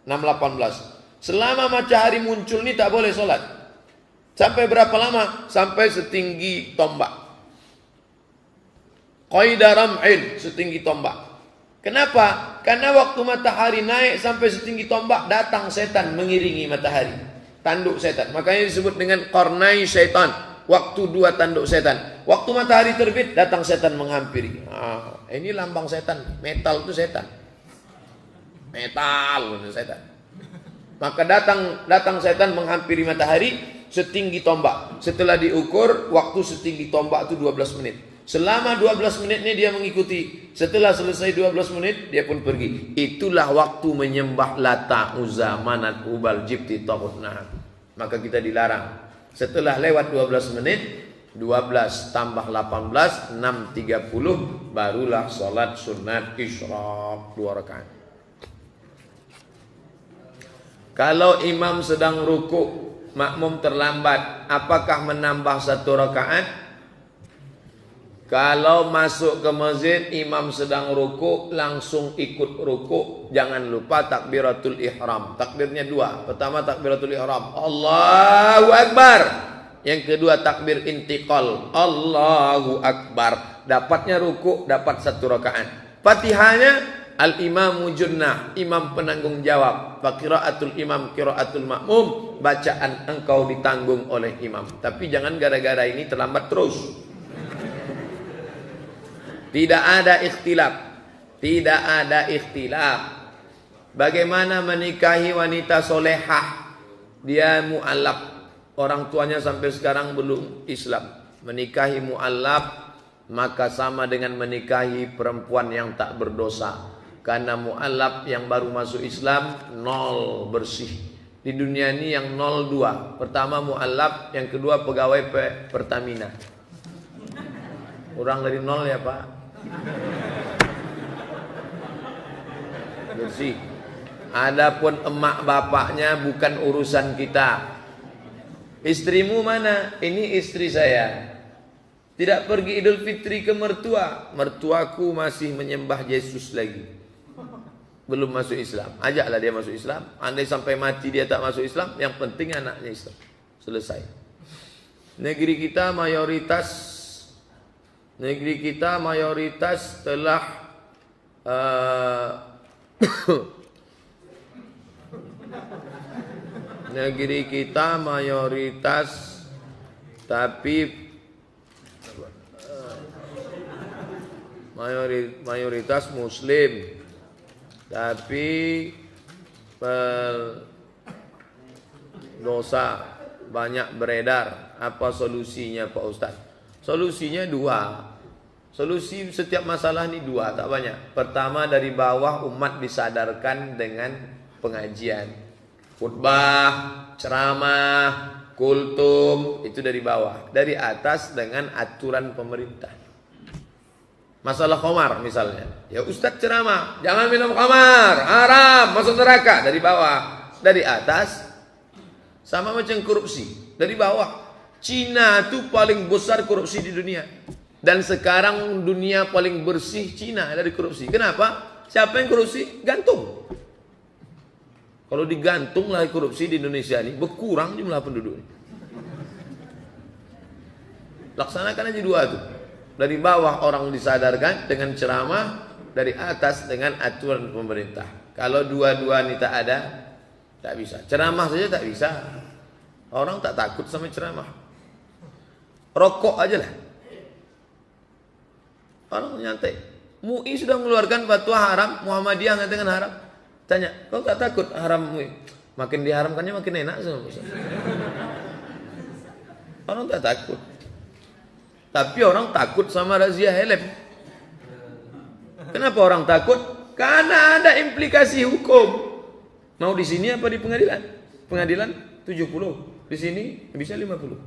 6.18. Selama matahari muncul ini tak boleh sholat. Sampai berapa lama? Sampai setinggi tombak. Qaida ram'in, setinggi tombak. Kenapa? Karena waktu matahari naik sampai setinggi tombak, datang setan mengiringi matahari. Tanduk setan. Makanya disebut dengan qarnai syaitan. Waktu 2 tanduk setan. Waktu matahari terbit, datang setan menghampiri. Ini lambang setan. Metal itu setan. Metal itu setan. Maka datang setan menghampiri matahari setinggi tombak. Setelah diukur, waktu setinggi tombak itu 12 menit. Selama 12 menit ini dia mengikuti. Setelah selesai 12 menit, dia pun pergi. Itulah waktu menyembah Lata, Uzza, Manat, Hubal, Jibti, Taghut, Na'at. Maka kita dilarang. Setelah lewat 12 menit, 12 tambah 18, 6.30, barulah salat sunat isyraq 2 rakaat. Kalau imam sedang rukuk, makmum terlambat, apakah menambah 1 rakaat? Kalau masuk ke masjid, imam sedang rukuk, langsung ikut rukuk. Jangan lupa takbiratul ihram. Takbirnya 2. Pertama takbiratul ihram, Allahu Akbar. Yang kedua takbir intiqal, Allahu Akbar. Dapatnya rukuk, dapat 1 rakaat. Fatihahnya al-imamu junnah, imam penanggung jawab. Fa qiraatul imam qiraatul makmum, bacaan engkau ditanggung oleh imam. Tapi jangan gara-gara ini terlambat terus. Tidak ada ikhtilaf. Tidak ada ikhtilaf. Bagaimana menikahi wanita solehah? Dia mu'allaf. Orang tuanya sampai sekarang belum Islam. Menikahi mu'allaf, maka sama dengan menikahi perempuan yang tak berdosa. Karena mu'allaf yang baru masuk Islam 0 bersih. Di dunia ini yang 0 2. Pertama mu'allaf, yang kedua pegawai Pertamina. Kurang dari 0 ya Pak. Bersih. Adapun emak bapaknya bukan urusan kita. Istrimu mana? Ini istri saya. Tidak pergi Idul Fitri ke mertua. Mertuaku masih menyembah Yesus lagi. Belum masuk Islam. Ajaklah dia masuk Islam. Andai sampai mati dia tak masuk Islam, yang penting anaknya Islam. Selesai. Negeri kita mayoritas telah eh, negeri kita mayoritas mayoritas muslim, tapi dosa banyak beredar. Apa solusinya Pak Ustaz? Solusinya dua. Solusi setiap masalah ini dua, tak banyak. Pertama, dari bawah umat disadarkan dengan pengajian, khutbah, ceramah, kultum, itu dari bawah. Dari atas dengan aturan pemerintah. Masalah khamar misalnya, ya Ustaz ceramah, jangan minum khamar, haram, masuk neraka. Dari bawah. Dari atas, sama macam korupsi, dari bawah. Cina itu paling besar korupsi di dunia. Dan sekarang dunia paling bersih Cina dari korupsi. Kenapa? Siapa yang korupsi? Gantung. Kalau digantung lah korupsi di Indonesia ini, berkurang jumlah penduduk. Laksanakan aja dua itu. Dari bawah orang disadarkan dengan ceramah, dari atas dengan aturan pemerintah. Kalau dua-dua ini tak ada, tak bisa. Ceramah saja tak bisa. Orang tak takut sama ceramah. Rokok aja lah. Orang nyantai. MUI sudah mengeluarkan fatwa haram, Muhammadiyah mengatakan haram. Tanya, kau tak takut haram MUI? Makin diharamkannya makin enak sama. Orang tak takut. Tapi orang takut sama razia helm. Kenapa orang takut? Karena ada implikasi hukum. Mau di sini apa di pengadilan? Pengadilan 70, di sini bisa 50.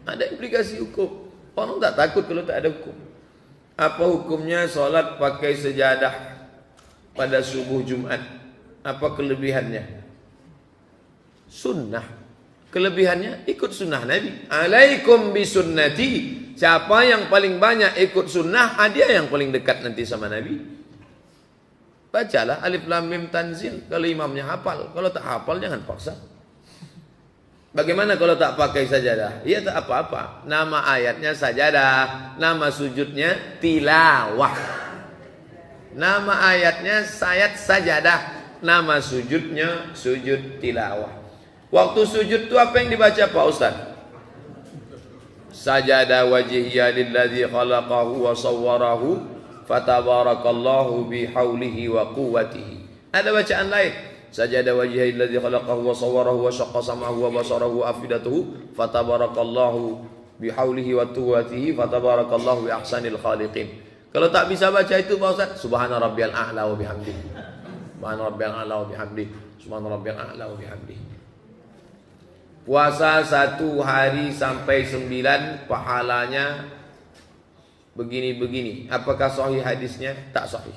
Ada implikasi hukum. Orang tak takut kalau tak ada hukum. Apa hukumnya sholat pakai sejadah pada subuh Jumat? Apa kelebihannya? Sunnah. Kelebihannya ikut sunnah Nabi. Alaikum bisunnati. Siapa yang paling banyak ikut sunnah, dia yang paling dekat nanti sama Nabi. Bacalah Alif Lam Mim Tanzil. Kalau imamnya hafal. Kalau tak hafal jangan paksa. Bagaimana kalau tak pakai sajadah? Ya tak apa-apa. Nama ayatnya sajadah. Nama sujudnya tilawah. Nama ayatnya sayat sajadah. Nama sujudnya sujud tilawah. Waktu sujud itu apa yang dibaca Pak Ustaz? Sajada wajhiya lilladzi khalaqahu wa sawwarahu fatabarakallahu bihaulihi wa quwwatihi. Ada bacaan lain. Sajada wajhiya lilladzi khalaqahu wa sawwarahu wa syaqqa sam'ahu wa basarahu wa afidatuhu fatabarakallahu bihaulihi wa quwwatihi fatabarakallahu bi ahsanil khaliqin. Kalau tak bisa baca itu Pak Ustaz, subhana rabbiyal a'la wa bihamdihi. Subhana rabbiyal a'la wa bihamdihi. Subhana rabbiyal a'la wa bihamdihi. Puasa 1 hari sampai 9 pahalanya begini-begini. Apakah sahih hadisnya? Tak sahih.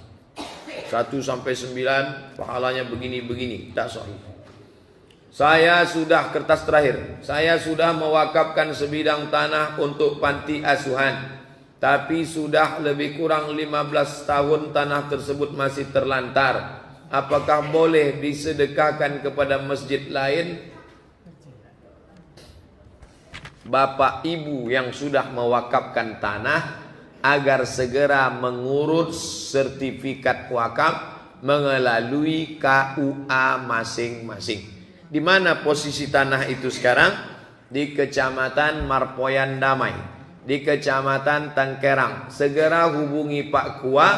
1 sampai 9 pahalanya begini-begini. Tak sahih. Saya sudah kertas terakhir. Saya sudah mewakafkan sebidang tanah untuk panti asuhan. Tapi sudah lebih kurang 15 tahun tanah tersebut masih terlantar. Apakah boleh disedekahkan kepada masjid lain? Bapak ibu yang sudah mewakafkan tanah agar segera mengurus sertifikat wakaf melalui KUA masing-masing. Di mana posisi tanah itu sekarang? Di Kecamatan Marpoyan Damai, di Kecamatan Tangkerang. Segera hubungi Pak KUA.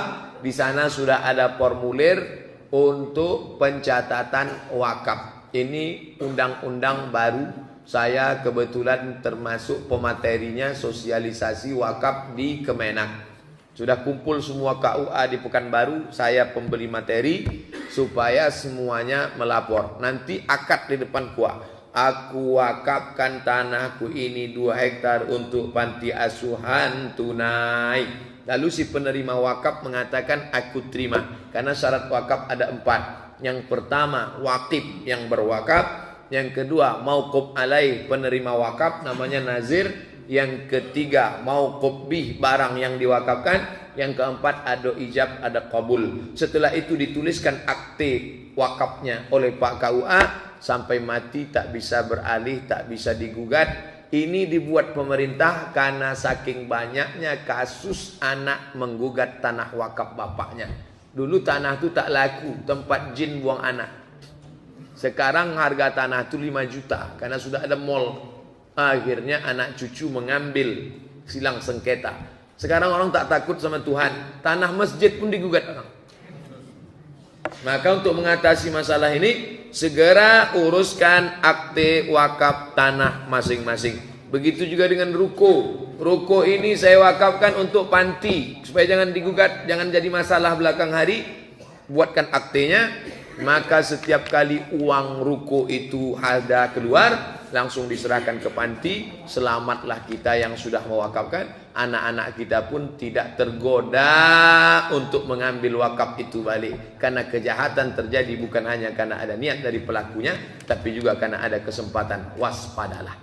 Di sana sudah ada formulir untuk pencatatan wakaf. Ini undang-undang baru. Saya kebetulan termasuk pematerinya sosialisasi wakaf di Kemenak. Sudah kumpul semua KUA di Pekanbaru. Saya pemberi materi supaya semuanya melapor. Nanti akad di depan KUA. Aku wakafkan tanahku ini 2 hektar untuk panti asuhan tunai. Lalu si penerima wakaf mengatakan aku terima. Karena syarat wakaf ada 4. Yang pertama wakif yang berwakaf. Yang kedua mauquf alaih penerima wakaf namanya nazir. Yang ketiga mauquf bih barang yang diwakafkan. Yang keempat ada ijab ada qabul. Setelah itu dituliskan akte wakafnya oleh Pak KUA. Sampai mati tak bisa beralih, tak bisa digugat. Ini dibuat pemerintah karena saking banyaknya kasus anak menggugat tanah wakaf bapaknya. Dulu tanah itu tak laku, tempat jin buang anak. Sekarang harga tanah itu 5 juta karena sudah ada mall. Akhirnya anak cucu mengambil, silang sengketa. Sekarang orang tak takut sama Tuhan. Tanah masjid pun digugat orang. Maka untuk mengatasi masalah ini, segera uruskan akte wakaf tanah masing-masing. Begitu juga dengan ruko. Ruko ini saya wakafkan untuk panti, supaya jangan digugat, jangan jadi masalah belakang hari. Buatkan aktenya, maka setiap kali uang ruko itu ada keluar, langsung diserahkan ke panti. Selamatlah kita yang sudah mewakafkan. Anak-anak kita pun tidak tergoda untuk mengambil wakaf itu balik. Karena kejahatan terjadi bukan hanya karena ada niat dari pelakunya, tapi juga karena ada kesempatan. Waspadalah.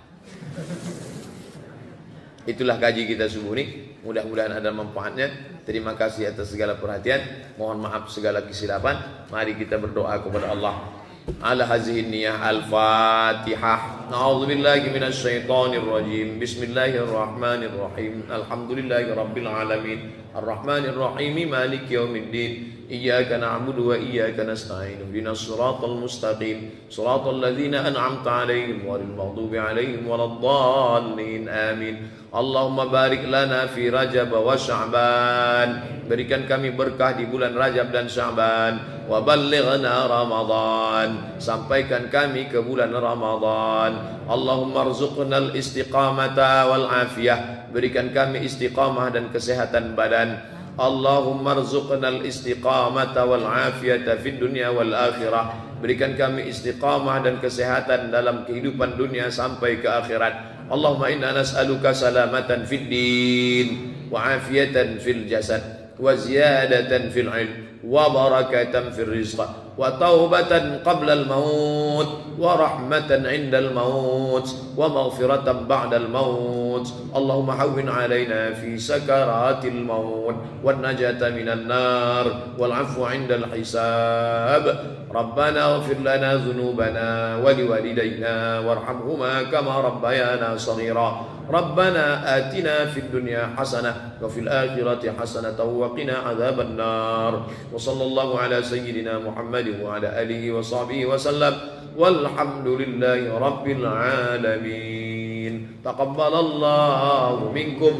Itulah kaji kita subuh ini. Mudah-mudahan ada manfaatnya. Terima kasih atas segala perhatian. Mohon maaf segala kesilapan. Mari kita berdoa kepada Allah. Ala hazihi niyah al-fatihah. A'udzubillahi minasyaitonirrajim. Bismillahirrahmanirrahim. Alhamdulillahi rabbil alamin. Ar-Rahmanirrahim. Maliki yaumiddin. Iyyaka na'budu wa iyyaka nasta'in. Ihdinas siratal mustaqim. Siratal ladzina an'amta 'alaihim ghairil maghdubi 'alaihim waladdallin. Amin. Allahumma barik lana fi Rajab wa Sya'ban. Berikan kami berkah di bulan Rajab dan Sya'ban. Wa ballighna Ramadan. Sampaikan kami ke bulan Ramadan. Allahumma rzuqnal istiqamata wal afiyah. Berikan kami istiqamah dan kesehatan badan. Allahumma rzuqnal istiqamata wal afiyata fid dunya wal akhirah. Berikan kami istiqamah dan kesehatan dalam kehidupan dunia sampai ke akhirat. Allahumma inna nas'aluka salamatan fid din wa afiyatan fil jasad wa ziyadatan fil ilm wa barakatan fil rizq wa taubatan qabla al maut wa rahmatan inda al maut wa maghfiratan ba'da al maut. Allahumma hawwin alaina fi sakaratil maut wan najata minan nar wal afwa inda al hisab. Rabbana ighfir lana dhunubana wa liwalidayna warhamhuma kama rabbayana shaghira. Rabbana atina fid dunya hasanah wa fil akhirati hasanah wa qina adzaban nar. Wa sallallahu ala sayyidina Muhammadin wa ala alihi wa sahbihi wa sallam. Walhamdulillahi rabbil alamin. Taqabbalallahu minkum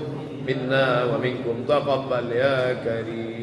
minna wa minkum taqabbal ya karim.